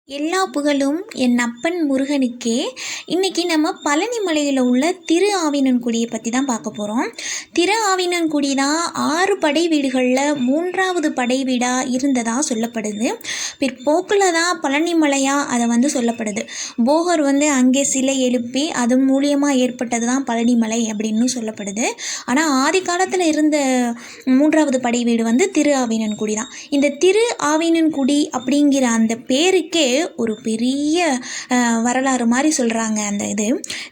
எல்லா புகழும் என் அப்பன் முருகனுக்கே. இன்றைக்கி நம்ம பழனி மலையில் உள்ள திரு ஆவினன்குடியை பற்றி தான் பார்க்க போகிறோம். திரு ஆவினன்குடி தான் 6 படை வீடுகளில் 3வது படை வீடாக இருந்ததாக சொல்லப்படுது. பிற்போக்கில் தான் பழனி மலையாக அதை சொல்லப்படுது. போகர் அங்கே சிலை எழுப்பி அது மூலியமாக ஏற்பட்டது தான் பழனி மலை அப்படின்னு சொல்லப்படுது. ஆனால் ஆதி காலத்தில் இருந்த 3வது படை வீடு திரு ஆவினன்குடி தான். இந்த திரு ஆவினன்குடி அப்படிங்கிற அந்த பேருக்கே ஒரு பெரிய வரலாறு மாதிரி சொல்கிறாங்க. அந்த இது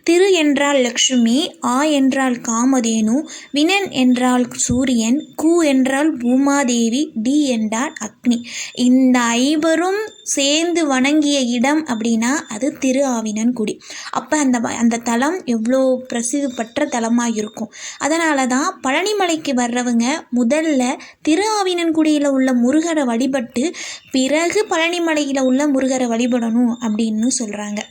திரு என்றால் லக்ஷ்மி, ஆ என்றால் காமதேனு, வினன் என்றால் சூரியன், கு என்றால் பூமாதேவி, டி என்றால் அக்னி. இந்த 5 சேர்ந்து வணங்கிய இடம் அப்படின்னா அது திரு ஆவினன்குடி. அப்போ அந்த தலம் எவ்வளோ பிரசித்தி பெற்ற தலமாக இருக்கும். அதனால தான் பழனிமலைக்கு வர்றவங்க முதல்ல திரு ஆவினன்குடியில் உள்ள முருகரை வழிபட்டு பிறகு பழனிமலையில் உள்ள முருகரை வழிபடணும் அப்படின்னு சொல்கிறாங்க.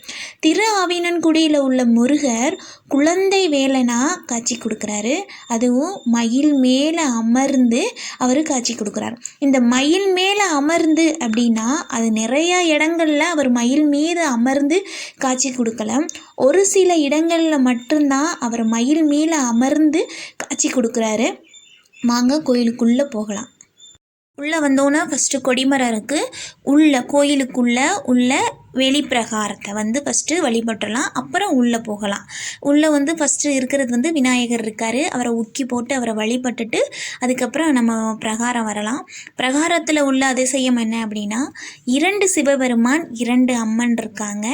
திரு ஆவினன்குடியில் உள்ள முருகர் குழந்தை வேலனாக காட்சி கொடுக்குறாரு. அதுவும் மயில் மேலே அமர்ந்து அவர் காட்சி கொடுக்குறாரு. இந்த மயில் மேலே அமர்ந்து அப்படின்னா அது நிறையா இடங்களில் அவர் மயில் மீது அமர்ந்து காட்சி கொடுக்கல. ஒரு சில இடங்களில் மட்டும்தான் அவர் மயில் மேலே அமர்ந்து காட்சி கொடுக்குறாரு. வாங்க கோயிலுக்குள்ளே போகலாம். உள்ளே வந்தோன்னா ஃபஸ்ட்டு கொடிமரம் இருக்குது. கோயிலுக்குள்ளே உள்ள வெளிப்பிரகாரத்தை ஃபஸ்ட்டு வழிபட்டுடலாம். அப்புறம் உள்ளே போகலாம். உள்ளே ஃபஸ்ட்டு இருக்கிறது விநாயகர் இருக்கார். அவரை உக்கி போட்டு அவரை வழிபட்டுட்டு அதுக்கப்புறம் நம்ம பிரகாரம் வரலாம். பிரகாரத்தில் உள்ள அதிசயம் என்ன அப்படின்னா 2 சிவபெருமான் 2 அம்மன் இருக்காங்க.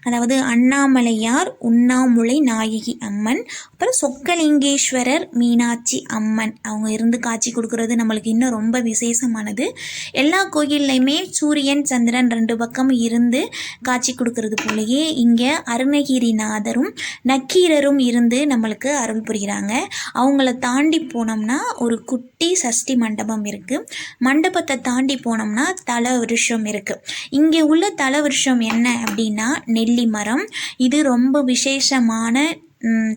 அதாவது அண்ணாமலையார் உண்ணாமுலை நாயகி அம்மன், அப்புறம் சொக்கலிங்கேஸ்வரர் மீனாட்சி அம்மன் அவங்க இருந்து காட்சி கொடுக்குறது நம்மளுக்கு இன்னும் ரொம்ப விசேஷமானது. எல்லா கோயில்லையுமே சூரியன் சந்திரன் 2 பக்கம் இருந்து காட்சி கொடுக்கறது போலயே இங்கே அருணகிரிநாதரும் நக்கீரரும் இருந்து நம்மளுக்கு அருள் புரிகிறாங்க. அவங்கள தாண்டி போனோம்னா ஒரு குட்டி சஷ்டி மண்டபம் இருக்குது. மண்டபத்தை தாண்டி போனோம்னா தல விருஷம் இருக்குது. இங்கே உள்ள தல விருஷம் என்ன அப்படின்னா நெல்லி மரம். இது ரொம்ப விசேஷமான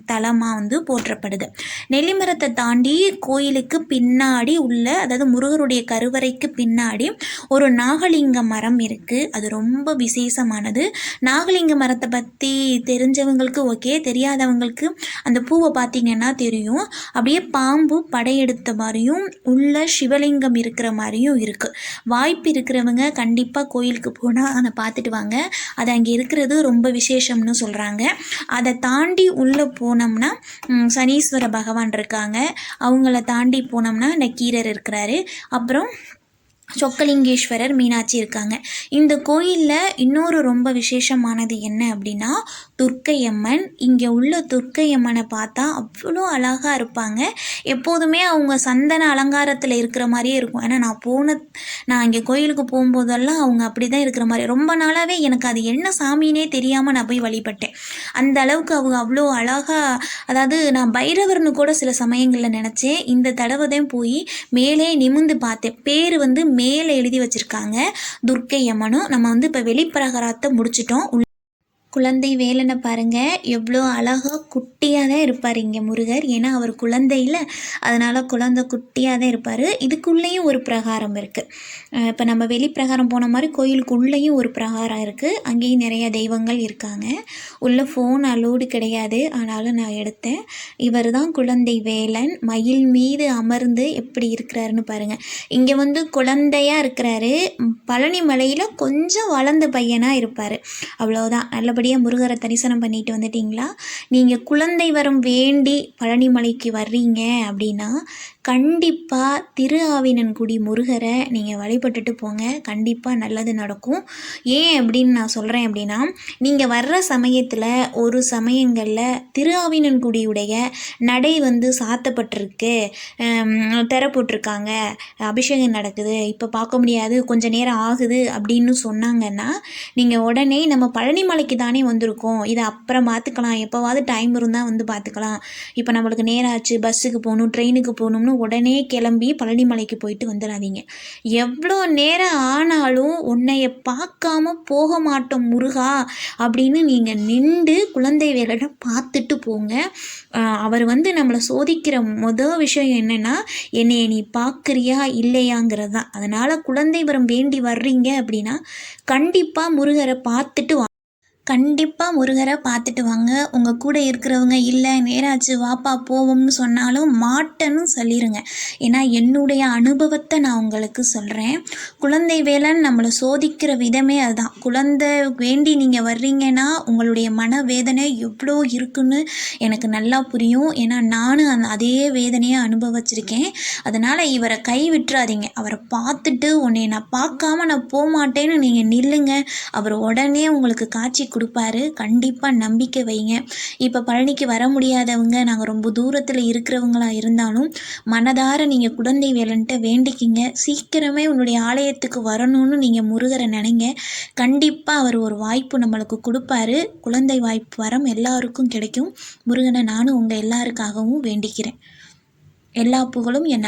தலமாக போற்றப்படுது. நெல்லிமரத்தை தாண்டி கோயிலுக்கு பின்னாடி உள்ள, அதாவது முருகருடைய கருவறைக்கு பின்னாடி ஒரு நாகலிங்க மரம் இருக்குது. அது ரொம்ப விசேஷமானது. நாகலிங்க மரத்தை பற்றி தெரிஞ்சவங்களுக்கு ஓகே, தெரியாதவங்களுக்கு அந்த பூவை பார்த்திங்கன்னா தெரியும். அப்படியே பாம்பு படையெடுத்த மாதிரியும் உள்ள சிவலிங்கம் இருக்கிற மாதிரியும் இருக்குது. வாய்ப்பு இருக்கிறவங்க கண்டிப்பாக கோயிலுக்கு போனால் அதை பார்த்துட்டு வாங்க. அது அங்கே இருக்கிறது ரொம்ப விசேஷம்னு சொல்கிறாங்க. அதை தாண்டி உள்ளே போனோம்னா சனீஸ்வர பகவான் இருக்காங்க. அவங்கள தாண்டி போனோம்னா நக்கீரர் இருக்கிறாரு. அப்புறம் சொக்கலிங்கேஸ்வரர் மீனாட்சி இருக்காங்க. இந்த கோயிலில் இன்னொரு ரொம்ப விசேஷமானது என்ன அப்படின்னா துர்க்கையம்மன். இங்கே உள்ள துர்க்கையம்மனை பார்த்தா அவ்வளோ அழகாக இருப்பாங்க. எப்போதுமே அவங்க சந்தன அலங்காரத்தில் இருக்கிற மாதிரியே இருக்கும். ஏன்னா நான் இங்கே கோயிலுக்கு போகும்போதெல்லாம் அவங்க அப்படி தான் இருக்கிற மாதிரி. ரொம்ப நாளாகவே எனக்கு அது என்ன சாமின்னே தெரியாமல் நான் போய் வழிபட்டேன். அந்த அளவுக்கு அவங்க அவ்வளோ அழகாக, அதாவது நான் பைரவர்னு கூட சில சமயங்களில் நினச்சேன். இந்த தடவை தான் போய் மேலே நிமிர்ந்து பார்த்தேன். பேர் மேலே எழுதி வச்சுருக்காங்க துர்க்கை அம்மனும். நம்ம இப்போ வெளிப்பிரகாரத்தை முடிச்சிட்டோம். குழந்தை வேலனை பாருங்கள், எவ்வளோ அழகாக குட்டியாக தான் இருப்பார் இங்கே முருகர். ஏன்னா அவர் குழந்தையில், அதனால் குழந்தை குட்டியாக தான் இருப்பார். இதுக்குள்ளேயும் ஒரு பிரகாரம் இருக்குது. இப்போ நம்ம வெளிப்பிரகாரம் போன மாதிரி கோயிலுக்குள்ளேயும் ஒரு பிரகாரம் இருக்குது. அங்கேயும் நிறைய தெய்வங்கள் இருக்காங்க. உள்ள ஃபோன் அலோடு கிடையாது, ஆனாலும் நான் எடுத்தேன். இவர் தான் குழந்தை வேலன். மயில் மீது அமர்ந்து எப்படி இருக்கிறாருன்னு பாருங்கள். இங்கே குழந்தையாக இருக்கிறாரு. பழனி மலையில் கொஞ்சம் வளர்ந்த பையனாக இருப்பார். அவ்வளோதான். நல்லபடியாக முருகரை தரிசனம் பண்ணிட்டு வந்துட்டிங்களா? நீங்கள் குழந்தை வரம் வேண்டி பழனிமலைக்கு வர்றீங்க அப்படின்னா கண்டிப்பாக திரு ஆவினன்குடி முருகரை நீங்கள் வழிபட்டுட்டு போங்க. கண்டிப்பாக நல்லது நடக்கும். ஏன் அப்படின்னு நான் சொல்கிறேன் அப்படின்னா, நீங்கள் வர்ற சமயத்தில் ஒரு சமயங்களில் திரு ஆவினன்குடியுடைய நடை சாத்தப்பட்டிருக்கு, திற போட்டிருக்காங்க, அபிஷேகம் நடக்குது, இப்போ பார்க்க முடியாது, கொஞ்சம் நேரம் ஆகுது அப்படின்னு சொன்னாங்கன்னா நீங்கள் உடனே நம்ம பழனிமலைக்கு தானே வந்திருக்கோம், இதை அப்புறம் பார்த்துக்கலாம், எப்போவாது டைம் இருந்தால் பார்த்துக்கலாம், இப்போ நம்மளுக்கு நேரம் ஆச்சு, பஸ்ஸுக்கு போகணும் ட்ரெயினுக்கு போகணும்னு உடனே கிளம்பி பழனிமலைக்கு போயிட்டு வந்துடாதீங்க. எவ்வளோ நேரம் ஆனாலும் உன்னைய பார்க்காம போக மாட்டோம் முருகா அப்படின்னு நீங்கள் நின்று குழந்தை வேலனை பார்த்துட்டு போங்க. அவர் நம்மளை சோதிக்கிற விஷயம் என்னென்னா, என்னைய நீ பார்க்குறியா இல்லையாங்கிறது தான். அதனால் குழந்தை வரம் வேண்டி வர்றீங்க அப்படின்னா கண்டிப்பாக முருகரை பார்த்துட்டு கண்டிப்பாக முருகரை பார்த்துட்டு வாங்க. உங்கள் கூட இருக்கிறவங்க இல்லை நேராச்சு வாப்பா போவோம்னு சொன்னாலும் மாட்டேன்னு சொல்லிடுங்க. ஏன்னா என்னுடைய அனுபவத்தை நான் உங்களுக்கு சொல்கிறேன். குழந்தை வேலன் நம்மளை சோதிக்கிற விதமே அதுதான். குழந்தை வேண்டி நீங்கள் வர்றீங்கன்னா உங்களுடைய மனவேதனை எவ்வளோ இருக்குன்னு எனக்கு நல்லா புரியும். ஏன்னா நானும் அதே வேதனையை அனுபவிச்சிருக்கேன். அதனால் இவரை கை விட்டுறாதீங்க. அவரை பார்த்துட்டு உன்னை நான் பார்க்காம நான் போக மாட்டேன்னு நீங்கள் நில்லுங்க. அவர் உடனே உங்களுக்கு காட்சி கொடுப்பாரு. கண்டிப்பாக நம்பிக்கை வைங்க. இப்போ பழனிக்கு வர முடியாதவங்க, நாங்கள் ரொம்ப தூரத்தில் இருக்கிறவங்களா இருந்தாலும் மனதார நீங்கள் குழந்தை வேலன்ட்ட வேண்டிக்கிங்க. சீக்கிரமே உன்னுடைய ஆலயத்துக்கு வரணும்னு நீங்கள் முருகரை நினைங்க. கண்டிப்பாக அவர் ஒரு வாய்ப்பு நம்மளுக்கு கொடுப்பாரு. குழந்தை வாய்ப்பு வரம் எல்லாருக்கும் கிடைக்கும். முருகனை நானும் உங்கள் எல்லாருக்காகவும் வேண்டிக்கிறேன். எல்லா புகழும் என்ன